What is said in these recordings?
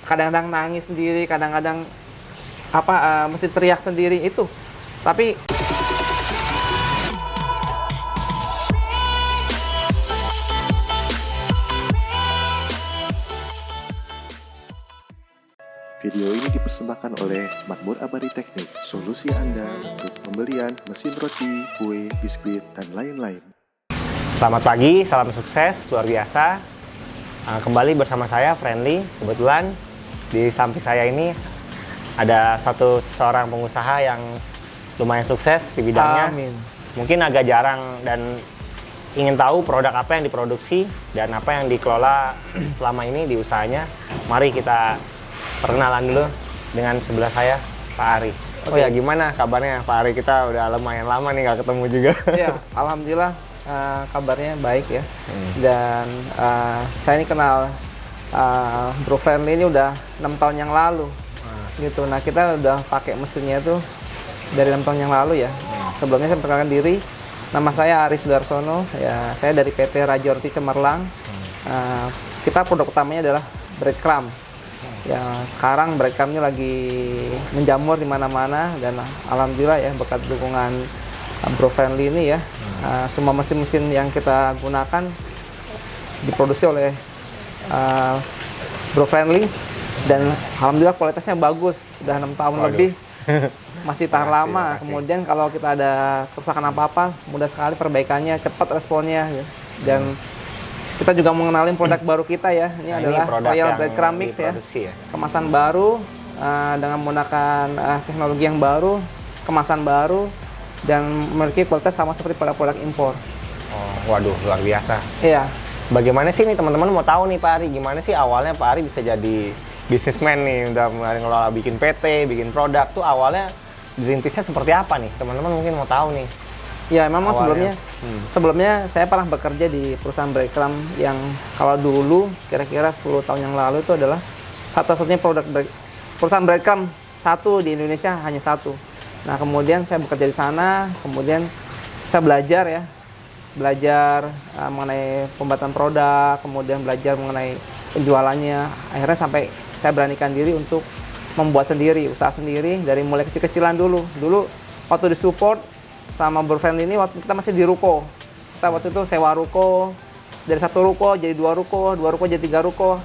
kadang-kadang nangis sendiri, kadang-kadang mesti teriak sendiri itu. Tapi video ini dipersembahkan oleh Makmur Abadi Teknik, solusi Anda untuk pembelian mesin roti, kue, biskuit, dan lain-lain. Selamat pagi, salam sukses, luar biasa. Kembali bersama saya, Friendly. Kebetulan di samping saya ini ada seorang pengusaha yang lumayan sukses di bidangnya. amin. Mungkin agak jarang dan ingin tahu produk apa yang diproduksi dan apa yang dikelola selama ini di usahanya. Mari kita perkenalan dulu dengan sebelah saya, Pak Ari. Oh ya, gimana kabarnya Pak Ari? Kita udah lumayan lama nih nggak ketemu juga. Ya, alhamdulillah kabarnya baik ya. Dan saya ini kenal Bro Friendly ini udah 6 tahun yang lalu. Gitu. Nah, kita udah pakai mesinnya tuh dari 6 tahun yang lalu ya. Sebelumnya saya perkenalkan diri. Nama saya Aris Darsono. Ya, saya dari PT Rajorti Cemerlang. Kita produk utamanya adalah breadcrumb. Ya, sekarang breadcrumbnya lagi menjamur di mana-mana dan alhamdulillah ya berkat dukungan Bro Friendly ini ya. Semua mesin-mesin yang kita gunakan diproduksi oleh Bro Friendly dan alhamdulillah kualitasnya bagus, udah 6 tahun lebih masih tahan lama. Kemudian kalau kita ada kerusakan apa-apa mudah sekali perbaikannya, cepat responnya ya. Dan kita juga mengenalin produk baru kita ya. Ini adalah Royal Breadcrumb Mix ya. Kemasan baru dengan menggunakan teknologi yang baru, kemasan baru dan memiliki kualitas sama seperti produk impor. Oh, waduh, luar biasa. Iya. Bagaimana sih nih teman-teman mau tahu nih Pak Ari, gimana sih awalnya Pak Ari bisa jadi bisnismen nih, udah mulai ngelola bikin PT, bikin produk tuh awalnya dirintisnya seperti apa nih? Teman-teman mungkin mau tahu nih. Ya, memang awalnya. sebelumnya saya pernah bekerja di perusahaan breadcrumb yang kalau dulu kira-kira 10 tahun yang lalu itu adalah satu-satunya perusahaan breadcrumb satu di Indonesia, hanya satu. Nah, kemudian saya bekerja di sana, kemudian saya belajar mengenai pembuatan produk, kemudian belajar mengenai penjualannya. Akhirnya sampai saya beranikan diri untuk membuat sendiri, usaha sendiri dari mulai kecil-kecilan dulu. Dulu waktu disupport sama Bro Friendly ini waktu kita masih di ruko. Kita waktu itu sewa ruko, dari 1 ruko jadi 2 ruko, 2 ruko jadi 3 ruko.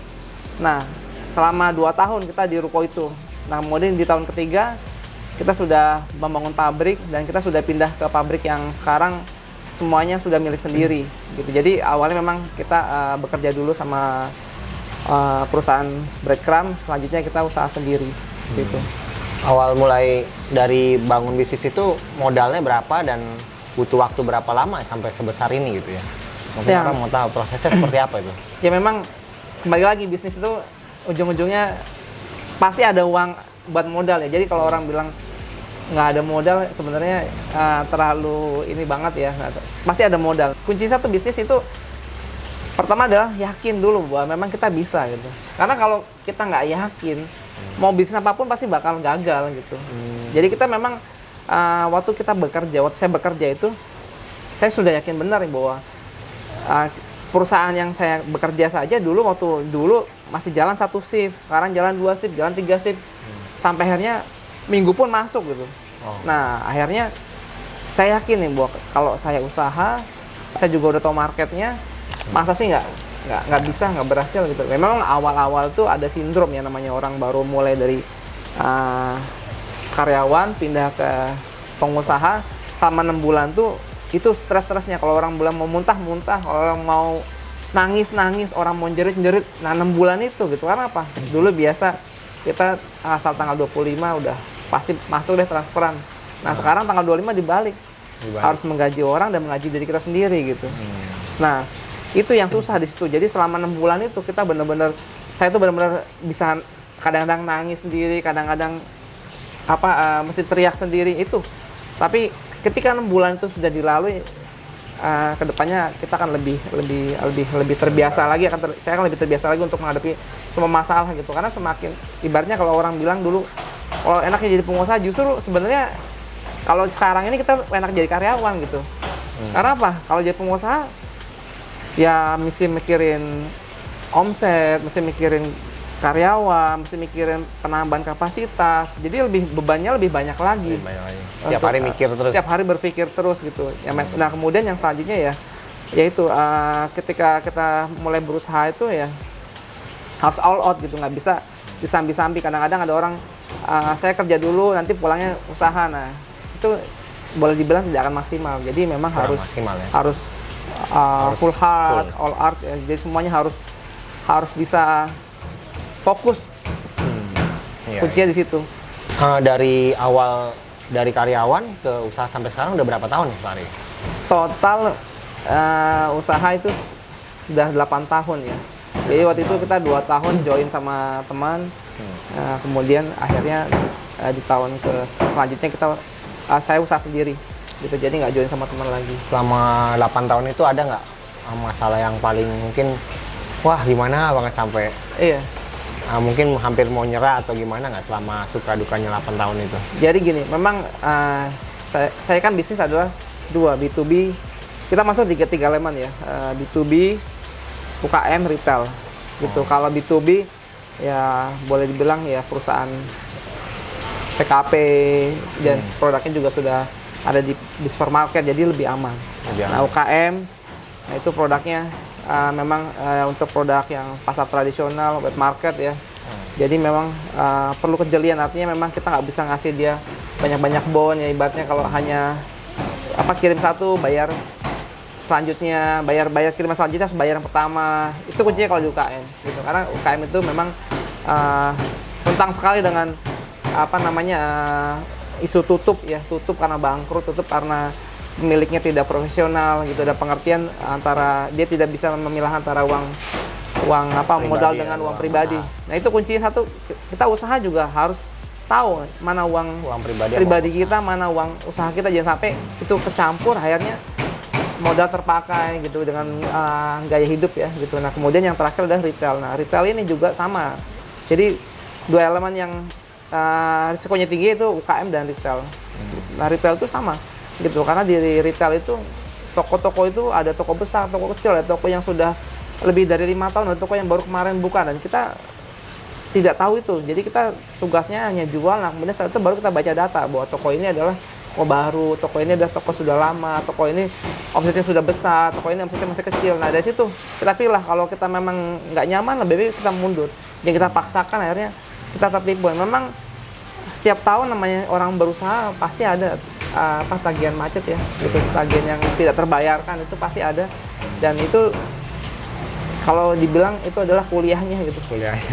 Nah, selama 2 tahun kita di ruko itu. Nah, kemudian di tahun ketiga kita sudah membangun pabrik dan kita sudah pindah ke pabrik yang sekarang semuanya sudah milik sendiri gitu. Jadi awalnya memang kita bekerja dulu sama perusahaan breadcrumb, selanjutnya kita usaha sendiri gitu. Awal mulai dari bangun bisnis itu modalnya berapa dan butuh waktu berapa lama sampai sebesar ini gitu ya? Mungkin Ya. orang mau tahu prosesnya seperti apa itu? Ya memang kembali lagi bisnis itu ujung-ujungnya pasti ada uang buat modal ya. Jadi kalau orang bilang nggak ada modal sebenarnya terlalu ini banget ya. Pasti ada modal. Kunci satu bisnis itu pertama adalah yakin dulu bahwa memang kita bisa gitu. Karena kalau kita nggak yakin mau bisnis apapun pasti bakal gagal gitu. Jadi kita memang waktu saya bekerja itu saya sudah yakin benar bahwa perusahaan yang saya bekerja saja dulu masih jalan 1 shift, sekarang jalan 2 shift, jalan 3 shift. Sampai akhirnya minggu pun masuk gitu. Nah, akhirnya saya yakin nih bahwa kalau saya usaha, saya juga udah tahu marketnya, masa sih nggak bisa, nggak berhasil gitu. Memang awal-awal tuh ada sindrom ya, namanya orang baru mulai dari karyawan pindah ke pengusaha selama 6 bulan tuh itu stres-stresnya. Kalau orang bilang mau muntah-muntah, kalau orang mau nangis-nangis, orang mau jerit-jerit. Nah, 6 bulan itu gitu. Karena apa? Dulu biasa kita asal tanggal 25 udah pasti masuk deh transferan. Nah, sekarang tanggal 25 dibalik. Harus menggaji orang dan menggaji diri kita sendiri gitu. Nah, itu yang susah di situ. Jadi selama 6 bulan itu saya tuh benar-benar bisa kadang-kadang nangis sendiri, kadang-kadang mesti teriak sendiri itu. Tapi ketika 6 bulan itu sudah dilalui, kedepannya kita akan lebih terbiasa lagi, saya akan lebih terbiasa lagi untuk menghadapi semua masalah gitu. Karena semakin ibaratnya kalau orang bilang dulu kalau enaknya jadi pengusaha, justru sebenarnya kalau sekarang ini kita enak jadi karyawan gitu. Karena apa? Kalau jadi pengusaha ya mesti mikirin omset, mesti mikirin karyawan, mesti mikirin penambahan kapasitas. Jadi bebannya lebih banyak lagi. Tiap hari mikir terus. Tiap hari berpikir terus gitu. Nah kemudian yang selanjutnya yaitu ketika kita mulai berusaha itu ya harus all out gitu, nggak bisa disambi-sambi. Kadang-kadang ada orang saya kerja dulu nanti pulangnya usaha. Nah itu boleh dibilang tidak akan maksimal. Jadi memang harus full heart, all art. Ya. Jadi semuanya harus bisa fokus. Kuncinya di situ. Dari awal dari karyawan ke usaha sampai sekarang udah berapa tahun nih Pak Ari? Total usaha itu sudah 8 tahun ya. Jadi waktu itu kita 2 tahun join sama teman. Kemudian akhirnya di tahun selanjutnya saya usaha sendiri. Gitu. Jadi nggak join sama teman lagi. Selama 8 tahun itu ada nggak masalah yang paling mungkin wah gimana banget sampai mungkin hampir mau nyerah atau gimana nggak selama suka dukanya 8 tahun itu? Jadi gini, memang saya kan bisnis adalah 2, B2B. Kita masuk di ketiga elemen ya, B2B, UKM, retail. Gitu. Kalau B2B ya boleh dibilang ya perusahaan PKP dan produknya juga sudah ada di supermarket, jadi lebih aman. Nah UKM, nah itu produknya memang untuk produk yang pasar tradisional, wet market ya. Jadi memang perlu kejelian, artinya memang kita nggak bisa ngasih dia banyak-banyak bon ya, ibaratnya kalau hanya kirim satu bayar selanjutnya, bayar kiriman selanjutnya harus bayar yang pertama. Itu kuncinya kalau di UKM gitu. Karena UKM itu memang rentan sekali dengan isu tutup karena bangkrut, tutup karena pemiliknya tidak profesional gitu. Ada pengertian antara dia tidak bisa memilah antara uang pribadi, modal dengan uang pribadi. Nah itu kuncinya satu, kita usaha juga harus tahu mana uang pribadi kita, mana uang usaha kita, jangan sampai itu kecampur akhirnya modal terpakai gitu dengan gaya hidup ya gitu. Nah kemudian yang terakhir adalah retail. Nah retail ini juga sama. Jadi 2 elemen yang risikonya tinggi itu UKM dan retail. Nah retail itu sama gitu, karena di retail itu toko-toko itu ada toko besar, toko kecil, ada toko yang sudah lebih dari 5 tahun, ada toko yang baru kemarin buka, dan kita tidak tahu itu. Jadi kita tugasnya hanya jual. Nah kemudian setelah itu baru kita baca data bahwa toko ini adalah toko baru, toko ini adalah toko sudah lama, toko ini omsetnya sudah besar, toko ini omsetnya masih kecil. Nah dari situ kita pilih, kalau kita memang nggak nyaman lebih baik kita mundur. Yang kita paksakan akhirnya kita tertipu. Memang setiap tahun namanya orang berusaha pasti ada tagihan macet ya, gitu. Tagihan yang tidak terbayarkan itu pasti ada, dan itu kalau dibilang itu adalah kuliahnya gitu.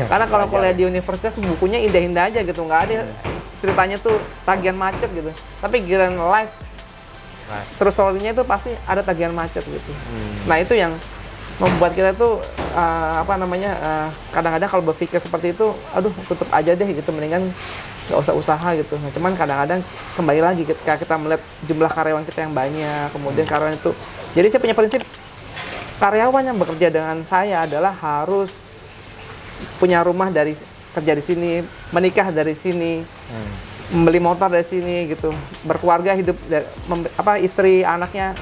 Karena kalau kuliah di universitas bukunya indah-indah aja gitu, nggak ada ceritanya tuh tagihan macet gitu. Tapi giliran live terus story-nya itu pasti ada tagihan macet gitu. Nah itu yang membuat kita tuh kadang-kadang kalau berpikir seperti itu, aduh tutup aja deh gitu, mendingan nggak usah usaha gitu. Nah, cuman kadang-kadang kembali lagi ketika kita melihat jumlah karyawan kita yang banyak, kemudian karyawan itu, jadi saya punya prinsip karyawan yang bekerja dengan saya adalah harus punya rumah dari kerja di sini, menikah dari sini, membeli motor dari sini gitu, berkeluarga, hidup istri anaknya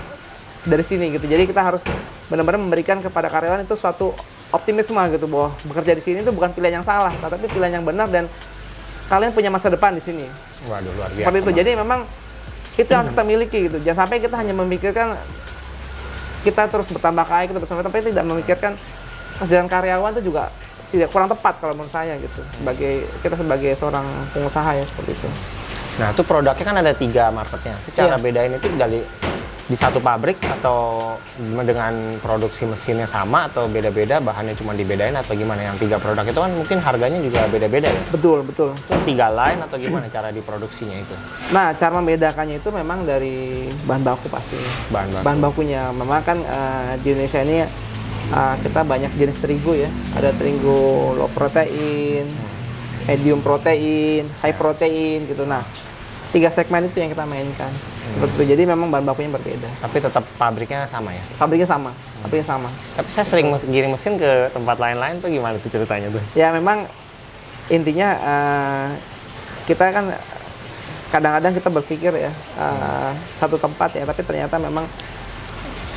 dari sini gitu. Jadi kita harus benar-benar memberikan kepada karyawan itu suatu optimisme gitu, bahwa bekerja di sini itu bukan pilihan yang salah, tapi pilihan yang benar, dan kalian punya masa depan di sini. Waduh, luar biasa. Seperti itu. Jadi memang itu yang harus kita miliki gitu. Jangan sampai kita hanya memikirkan kita terus bertambah kaya, kita bertambah, tapi tidak memikirkan kesejahteraan karyawan itu juga tidak, kurang tepat kalau menurut saya gitu. Kita sebagai seorang pengusaha ya seperti itu. Nah itu produknya kan ada 3 marketnya. Cara bedain itu di satu pabrik atau dengan produksi mesinnya sama, atau beda-beda bahannya cuma dibedain, atau gimana? Yang 3 produk itu kan mungkin harganya juga beda-beda ya? Betul. Itu 3 line atau gimana cara diproduksinya itu? Nah cara membedakannya itu memang dari bahan baku pastinya. Bahan bakunya memang kan di Indonesia ini kita banyak jenis terigu ya. Ada terigu low protein, medium protein, high protein gitu. Nah 3 segmen itu yang kita mainkan. Betul. Jadi memang bahan bakunya berbeda. Tapi tetap pabriknya sama ya? Pabriknya sama. Tapi saya sering giring mesin ke tempat lain-lain tuh, gimana tuh ceritanya tuh? Ya memang intinya kita kan kadang-kadang kita berpikir ya satu tempat ya, tapi ternyata memang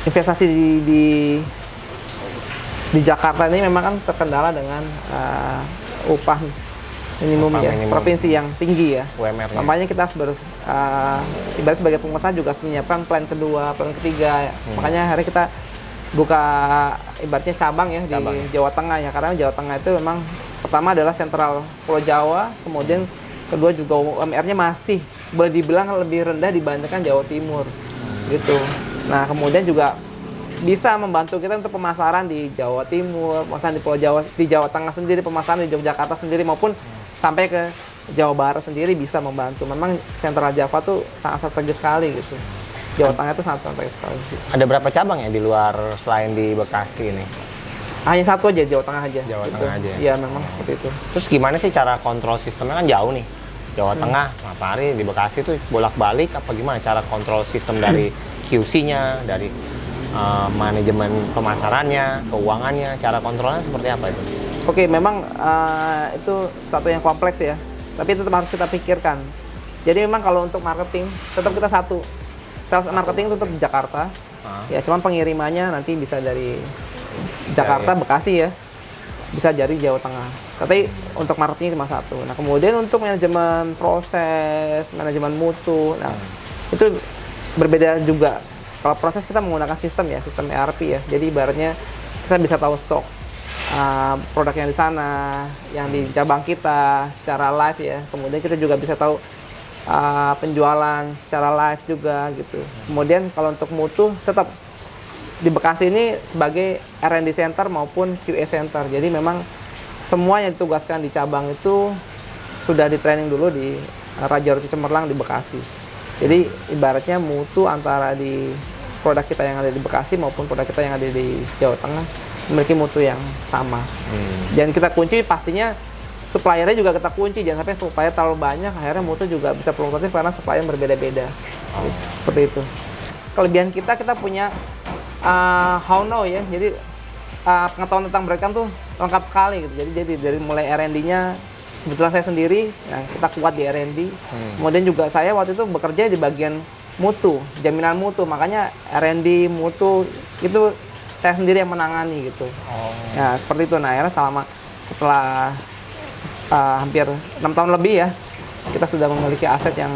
investasi di Jakarta ini memang kan terkendala dengan upah minimum Upah ya, minimum. provinsi yang tinggi ya. UMR-nya. Makanya kita harus ibarat sebagai pengusaha juga harus menyiapkan plan kedua, plan ketiga. Ya. Makanya hari kita buka ibaratnya cabang ya Cabang. di Jawa Tengah ya, karena Jawa Tengah itu memang pertama adalah sentral Pulau Jawa, kemudian kedua juga UMR-nya masih boleh dibilang lebih rendah dibandingkan Jawa Timur gitu. Nah kemudian juga bisa membantu kita untuk pemasaran di Jawa Timur, pemasaran di Pulau Jawa, di Jawa Tengah sendiri, pemasaran di Yogyakarta sendiri maupun sampai ke Jawa Barat sendiri bisa membantu. Memang sentral Java tuh sangat strategis sekali gitu. Jawa Tengah itu sangat strategis sekali. Ada berapa cabang ya di luar selain di Bekasi ini? Hanya satu aja, Jawa Tengah aja. Jawa gitu. Tengah aja ya? Iya memang seperti itu. Terus gimana sih cara kontrol sistemnya, kan jauh nih? Jawa Tengah, Pak Ari di Bekasi tuh bolak-balik apa gimana cara kontrol sistem dari QC-nya, dari manajemen pemasarannya, keuangannya, cara kontrolnya seperti apa itu? Oke, memang itu satu yang kompleks ya. Tapi tetap harus kita pikirkan. Jadi memang kalau untuk marketing tetap kita satu. Sales marketing tetap di Jakarta. Ya, cuman pengirimannya nanti bisa dari Jakarta, Bekasi ya. Bisa dari Jawa Tengah. Tapi untuk marketing cuma satu. Nah, kemudian untuk manajemen proses, manajemen mutu, nah itu berbeda juga. Kalau proses kita menggunakan sistem ya, sistem ERP ya. Jadi ibaratnya kita bisa tahu stok produk yang di sana, yang di cabang kita secara live ya. Kemudian kita juga bisa tahu penjualan secara live juga gitu. Kemudian kalau untuk mutu tetap di Bekasi ini sebagai R&D center maupun QA center. Jadi memang semua yang ditugaskan di cabang itu sudah di training dulu di Raja Roti Cemerlang di Bekasi. Jadi ibaratnya mutu antara di produk kita yang ada di Bekasi maupun produk kita yang ada di Jawa Tengah memiliki mutu yang sama. Dan kita kunci pastinya suppliernya juga kita kunci, jangan sampai supplier terlalu banyak akhirnya mutu juga bisa fluktuatif karena supplier berbeda-beda. Seperti itu. Kelebihan kita punya how know ya. Jadi pengetahuan tentang breakdown tuh lengkap sekali gitu. Jadi dari mulai R&D-nya kebetulan saya sendiri, ya, kita kuat di R&D. Kemudian juga saya waktu itu bekerja di bagian mutu, jaminan mutu. Makanya R&D, mutu itu saya sendiri yang menangani gitu. Ya seperti itu. Nah akhirnya setelah hampir 6 tahun lebih ya, kita sudah memiliki aset yang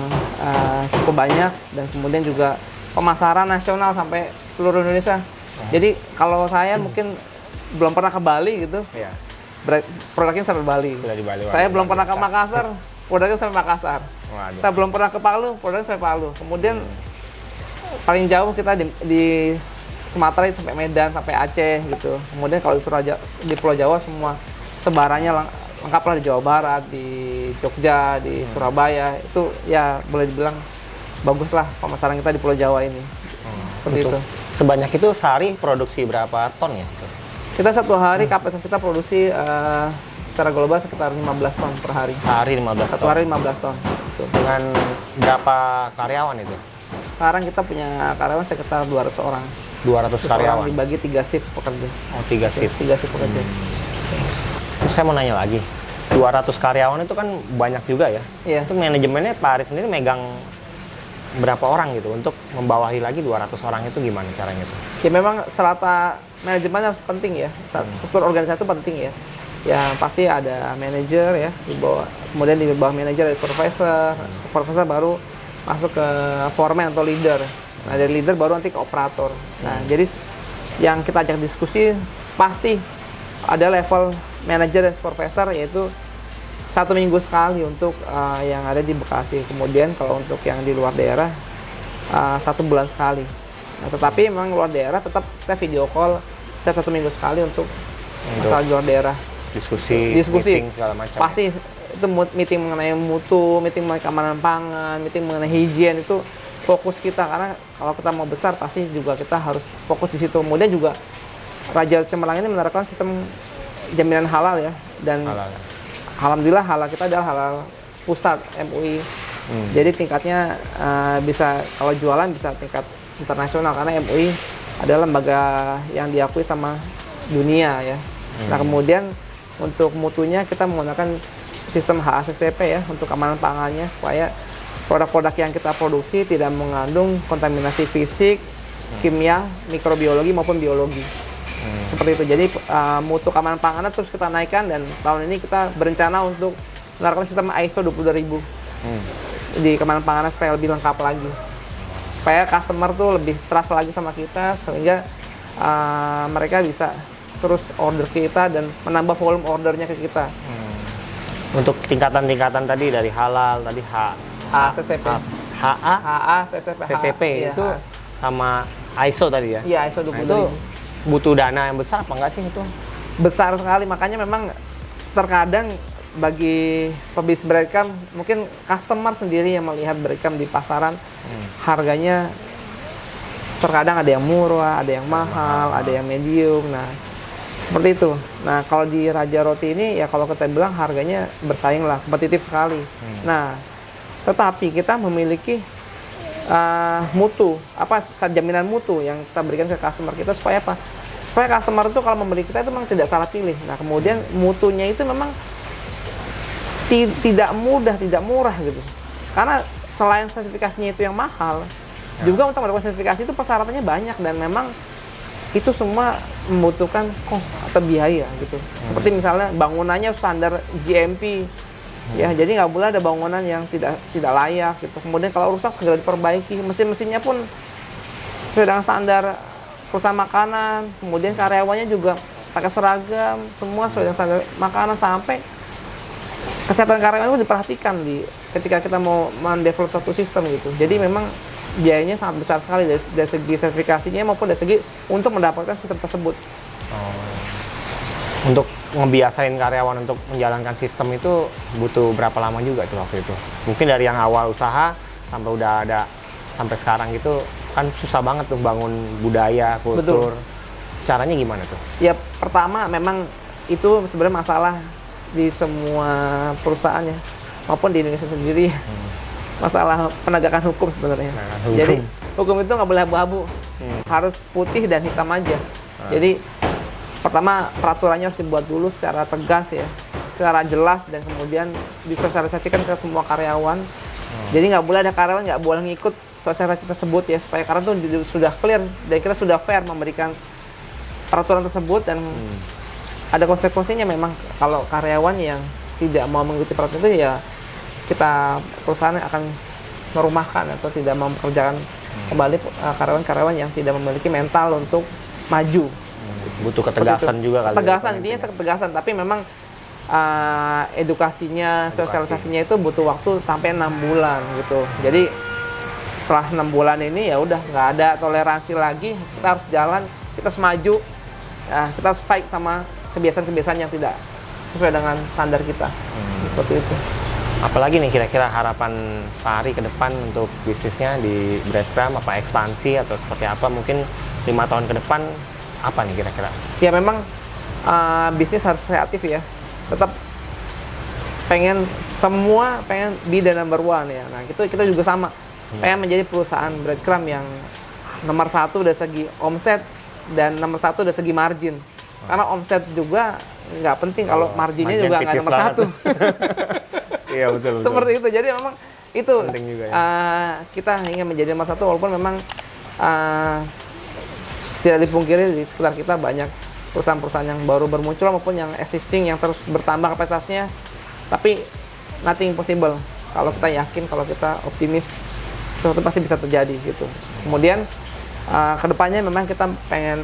cukup banyak dan kemudian juga pemasaran nasional sampai seluruh Indonesia. Jadi kalau saya mungkin belum pernah ke Bali gitu. Iya. Produknya sampai Bali. Sudah di Bali. Saya belum pernah ke Makassar, produknya sampai Makassar. Waduh. Saya belum pernah ke Palu, produknya sampai Palu. Kemudian paling jauh kita di Sumatera itu sampai Medan, sampai Aceh gitu. Kemudian kalau di Pulau Jawa semua sebarannya lengkap lah, di Jawa Barat, di Jogja, di Surabaya. Itu ya boleh dibilang bagus lah pemasaran kita di Pulau Jawa ini. Seperti itu. Sebanyak itu sehari produksi berapa ton ya? Kita satu hari kapasitas kita produksi secara global sekitar 15 ton per hari. Sehari 15 ton. Satu hari 15 ton. Gitu. Dengan berapa karyawan itu? Sekarang kita punya karyawan sekitar 200 orang. 200 karyawan. Dibagi 3 shift pekerja. Oh, 3 shift. 3 shift pekerja. Terus saya mau nanya lagi. 200 karyawan itu kan banyak juga ya. Iya. Itu manajemennya Pak Aris sendiri megang berapa orang gitu untuk membawahi lagi 200 orang itu gimana caranya tuh? Ya memang serata manajemen harus penting ya. Struktur organisasi itu penting ya. Ya pasti ada manajer ya di bawah, kemudian di bawah manajer ada supervisor. Supervisor baru masuk ke foreman atau leader. Nah dari leader baru nanti ke operator. Nah jadi yang kita ajak diskusi pasti ada level manajer dan supervisor, yaitu 1 minggu sekali untuk yang ada di Bekasi. Kemudian kalau untuk yang di luar daerah 1 bulan sekali. Nah, tetapi memang luar daerah tetap kita video call setiap 1 minggu sekali untuk masalah di luar daerah. Diskusi, meeting segala macam. Pasti itu meeting mengenai mutu, meeting mengenai keamanan pangan, meeting mengenai higien, itu fokus kita karena kalau kita mau besar pasti juga kita harus fokus di situ. Kemudian juga Raja Cemerlang ini menerapkan sistem jaminan halal ya, dan Halal. alhamdulillah halal kita adalah halal pusat MUI. Jadi tingkatnya bisa kalau jualan bisa tingkat internasional karena MUI adalah lembaga yang diakui sama dunia ya. Nah kemudian untuk mutunya kita menggunakan sistem HACCP ya untuk keamanan pangannya supaya produk-produk yang kita produksi tidak mengandung kontaminasi fisik, kimia, mikrobiologi maupun biologi. Seperti itu. Jadi mutu keamanan panganan terus kita naikkan, dan tahun ini kita berencana untuk menerapkan sistem ISO 22000 di keamanan panganan supaya lebih lengkap lagi. Supaya customer tuh lebih trust lagi sama kita, sehingga mereka bisa terus order ke kita dan menambah volume ordernya ke kita. Untuk tingkatan-tingkatan tadi dari halal tadi CCP. HA, iya, CCP itu sama ISO tadi ya? Iya, ISO Nah, 22000. itu butuh dana yang besar apa enggak sih itu? Besar sekali, makanya memang terkadang bagi pebisnis breadcrumb, mungkin customer sendiri yang melihat breadcrumb di pasaran, harganya terkadang ada yang murah, ada yang mahal, ada yang medium. Nah, seperti itu. Nah, kalau di Raja Roti ini ya kalau kita bilang harganya bersaing lah, kompetitif sekali. Nah, tetapi kita memiliki mutu, jaminan mutu yang kita berikan ke customer kita supaya apa? Supaya customer itu kalau membeli kita itu memang tidak salah pilih. Nah, kemudian mutunya itu memang tidak mudah, tidak murah gitu. Karena selain sertifikasinya itu yang mahal, juga untuk mendapatkan sertifikasi itu persyaratannya banyak, dan memang itu semua membutuhkan cost atau biaya gitu. Seperti misalnya bangunannya standar GMP, ya, jadi nggak boleh ada bangunan yang tidak layak gitu. Kemudian kalau rusak segera diperbaiki. Mesin-mesinnya pun sesuai dengan standar perusahaan makanan. Kemudian karyawannya juga pakai seragam, semua sesuai dengan standar makanan, sampai kesehatan karyawan itu diperhatikan ketika kita mau mendevelop satu sistem gitu. Jadi memang biayanya sangat besar sekali dari segi sertifikasinya maupun dari segi untuk mendapatkan sistem tersebut. Untuk ngebiasain karyawan untuk menjalankan sistem itu butuh berapa lama juga tuh waktu itu? Mungkin dari yang awal usaha sampai udah ada sampai sekarang gitu kan susah banget tuh bangun budaya, kultur. Betul. Caranya gimana tuh? Ya, pertama memang itu sebenarnya masalah di semua perusahaan ya, maupun di Indonesia sendiri. Masalah penegakan hukum sebenarnya. Jadi hukum itu nggak boleh abu-abu, harus putih dan hitam aja. Jadi pertama peraturannya harus dibuat dulu secara tegas ya, secara jelas, dan kemudian disosialisasikan ke semua karyawan. Jadi nggak boleh ada karyawan nggak boleh ngikut sosialisasi tersebut ya, supaya karena itu sudah clear dan kita sudah fair memberikan peraturan tersebut, dan ada konsekuensinya memang kalau karyawan yang tidak mau mengikuti peraturan itu ya perusahaan akan merumahkan atau tidak mau mempekerjakan kembali karyawan-karyawan yang tidak memiliki mental untuk maju. Butuh ketegasan juga kali. Ketegasan, intinya ketegasan, tapi memang edukasinya, sosialisasinya itu butuh waktu sampai 6 bulan gitu. Jadi setelah 6 bulan ini ya udah nggak ada toleransi lagi, kita harus jalan, kita harus maju, ya, kita harus fight sama kebiasaan-kebiasaan yang tidak sesuai dengan standar kita. Seperti itu. Apalagi nih kira-kira harapan Pak Ari ke depan untuk bisnisnya di breadcrumb, apa ekspansi atau seperti apa? Mungkin 5 tahun ke depan apa nih kira-kira? Ya memang bisnis harus kreatif ya. Tetap pengen be the number one ya. Nah itu kita juga sama. Pengen menjadi perusahaan breadcrumb yang nomor 1 dari segi omset dan nomor 1 dari segi margin. Karena omset juga nggak penting kalau marginnya juga nggak nomor 1. Iya betul. Seperti itu. Jadi memang itu penting juga, ya. Kita ingin menjadi nomor 1 walaupun memang tidak dipungkiri di sekitar kita banyak perusahaan-perusahaan yang baru bermuncul maupun yang existing yang terus bertambah kapasitasnya. Tapi nothing impossible. Kalau kita yakin, kalau kita optimis, sesuatu pasti bisa terjadi gitu. Kemudian kedepannya memang kita pengen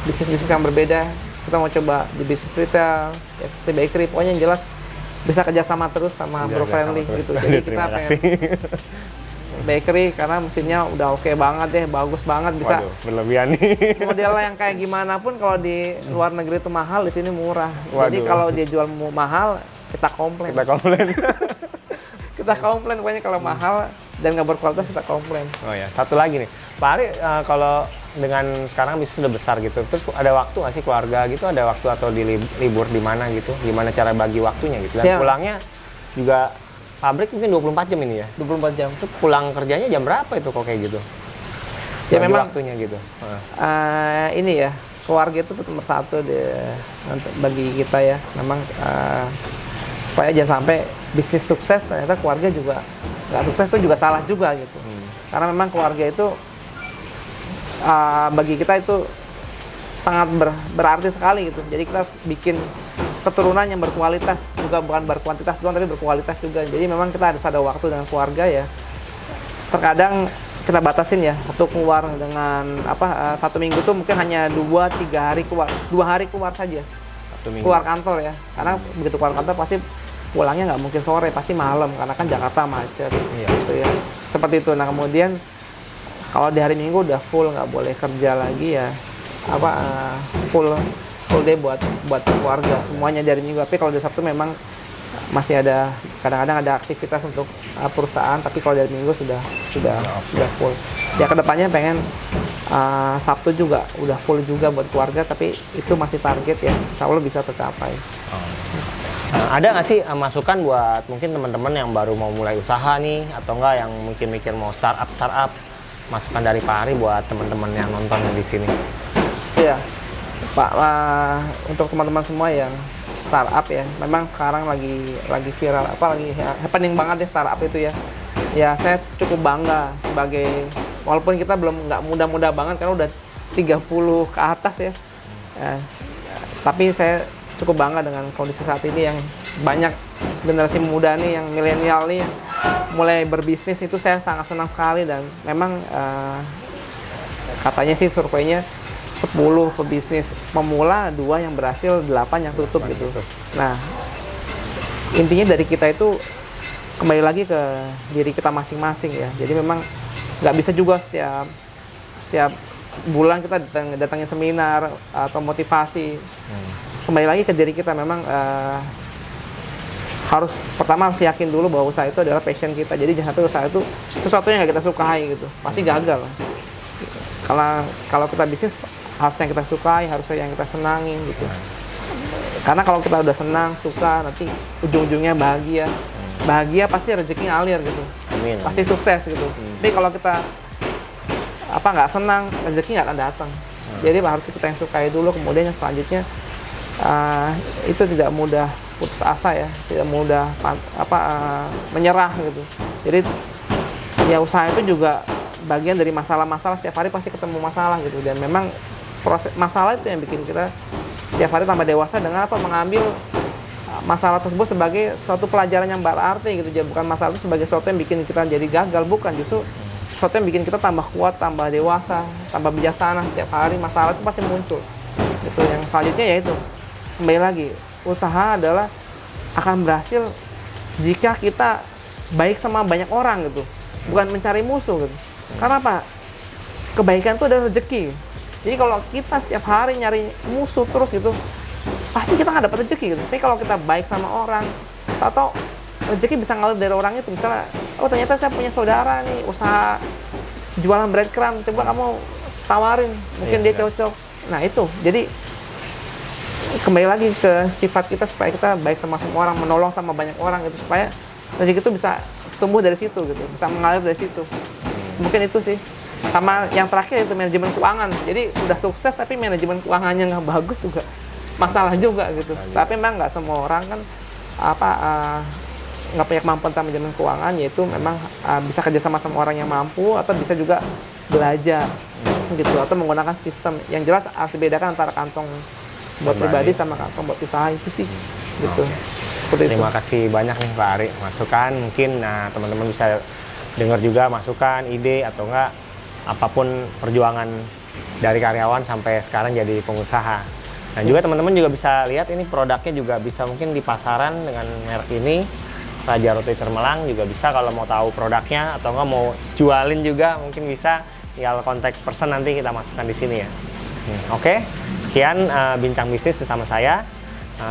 bisnis-bisnis yang berbeda. Kita mau coba di bisnis retail, ya seperti bakery, pokoknya yang jelas bisa kerjasama terus sama Bro Friendly gitu. Jadi kita pengen bakery karena mesinnya udah oke banget deh, bagus banget, bisa. Waduh, berlebihan nih. Modelnya yang kayak gimana pun kalau di luar negeri itu mahal, di sini murah. Waduh. Jadi kalau dia jual mahal, kita komplain. Kita komplain pokoknya kalau mahal dan nggak berkualitas kita komplain. Oh ya, satu lagi nih, Pak Ari, kalau dengan sekarang bisnis sudah besar gitu, terus ada waktu nggak sih keluarga gitu, ada waktu atau di libur di mana gitu, gimana cara bagi waktunya gitu, dan Ya. pulangnya juga pabrik mungkin 24 jam ini ya? 24 jam. Terus pulang kerjanya jam berapa itu kok kayak gitu? Ya Bagi memang waktunya gitu. Ini ya, keluarga itu nomor 1 bagi kita ya. Memang supaya jangan sampai bisnis sukses ternyata keluarga juga nggak sukses, itu juga salah juga gitu. Karena memang keluarga itu bagi kita itu sangat berarti sekali gitu. Jadi kita harus bikin keturunan yang berkualitas, juga bukan berkuantitas doang tapi berkualitas juga. Jadi memang kita harus ada waktu dengan keluarga ya. Terkadang kita batasin ya waktu keluar dengan satu minggu tuh mungkin hanya 2-3 hari keluar, 2 hari keluar saja keluar kantor ya, karena begitu keluar kantor pasti pulangnya nggak mungkin sore, pasti malam karena kan Jakarta macet gitu ya, seperti itu. Nah kemudian kalau di hari Minggu udah full, nggak boleh kerja lagi ya, full day buat keluarga semuanya dari Minggu. Tapi kalau di Sabtu memang masih ada, kadang-kadang ada aktivitas untuk perusahaan, tapi kalau dari Minggu sudah full. Ya kedepannya pengen Sabtu juga udah full juga buat keluarga, tapi itu masih target ya, insya Allah bisa tercapai. Ada nggak sih masukan buat mungkin teman-teman yang baru mau mulai usaha nih, atau enggak yang mungkin mikir mau startup, masukan dari Pak Ari buat teman-teman yang nonton di sini? Iya, Pak, untuk teman-teman semua yang startup ya, memang sekarang lagi viral, lagi happening banget ya startup itu ya. Ya saya cukup bangga sebagai, walaupun kita nggak muda-muda banget karena udah 30 ke atas ya. Tapi saya cukup bangga dengan kondisi saat ini yang banyak generasi muda nih, yang milenial nih mulai berbisnis. Itu saya sangat senang sekali. Dan memang katanya sih surveinya 10 pebisnis pemula, 2 yang berhasil, 8 yang tutup gitu. Nah intinya dari kita itu kembali lagi ke diri kita masing-masing ya. Jadi memang nggak bisa juga setiap bulan kita datangin seminar atau motivasi. Kembali lagi ke diri kita, memang harus yakin dulu bahwa usaha itu adalah passion kita. Jadi jangan sampai usaha itu sesuatu yang nggak kita sukai gitu, pasti gagal. Kalau kita bisnis harus yang kita sukai, harus yang kita senangin gitu. Karena kalau kita udah senang, suka, nanti ujung-ujungnya bahagia pasti rezekinya alir gitu. Amin. Pasti sukses gitu. Tapi kalau kita nggak senang, rezeki nggak akan datang. Jadi harus kita yang sukai dulu, kemudian yang selanjutnya itu tidak mudah putus asa ya, tidak mudah menyerah gitu. Jadi ya usaha itu juga bagian dari masalah-masalah, setiap hari pasti ketemu masalah gitu. Dan memang proses masalah itu yang bikin kita setiap hari tambah dewasa dengan mengambil masalah tersebut sebagai suatu pelajaran yang berarti gitu. Jadi bukan masalah itu sebagai sesuatu yang bikin kita jadi gagal, bukan, justru sesuatu yang bikin kita tambah kuat, tambah dewasa, tambah bijaksana. Setiap hari masalah itu pasti muncul gitu. Yang selanjutnya yaitu kembali lagi, usaha adalah akan berhasil jika kita baik sama banyak orang gitu, bukan mencari musuh gitu. Karena apa? Kebaikan itu adalah rezeki. Jadi kalau kita setiap hari nyari musuh terus gitu, pasti kita nggak dapat rezeki gitu. Tapi kalau kita baik sama orang, atau rezeki bisa ngalir dari orang itu. Misalnya, ternyata saya punya saudara nih usaha jualan breadcrumb, coba kamu tawarin, mungkin dia cocok. Nah itu, jadi kembali lagi ke sifat kita supaya kita baik sama semua orang, menolong sama banyak orang gitu, supaya rezeki itu bisa tumbuh dari situ gitu, bisa mengalir dari situ. Mungkin itu sih. Sama yang terakhir itu manajemen keuangan. Jadi udah sukses tapi manajemen keuangannya nggak bagus juga masalah juga gitu. Tapi memang nggak semua orang kan nggak punya kemampuan tentang manajemen keuangan, yaitu memang bisa kerjasama sama orang yang mampu, atau bisa juga belajar gitu, atau menggunakan sistem. Yang jelas harus dibedakan antara kantong buat pribadi sama kantong buat usaha itu sih gitu. Terima kasih banyak nih Pak Ari masukan. Mungkin teman-teman bisa dengar juga masukan, ide, atau enggak apapun perjuangan dari karyawan sampai sekarang jadi pengusaha. Dan juga teman-teman juga bisa lihat ini produknya juga bisa mungkin di pasaran dengan merek ini, Raja Roti Cermelang juga bisa. Kalau mau tahu produknya atau enggak mau jualin juga mungkin bisa, tinggal kontak person nanti kita masukkan di sini ya. Oke, sekian bincang bisnis bersama saya.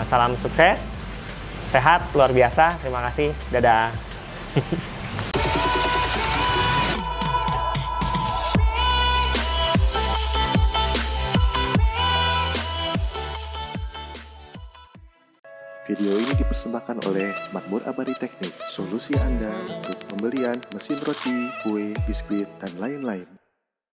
Salam sukses, sehat, luar biasa. Terima kasih, dadah. Video ini dipersembahkan oleh Makmur Abadi Teknik, solusi Anda untuk pembelian mesin roti, kue, biskuit, dan lain-lain.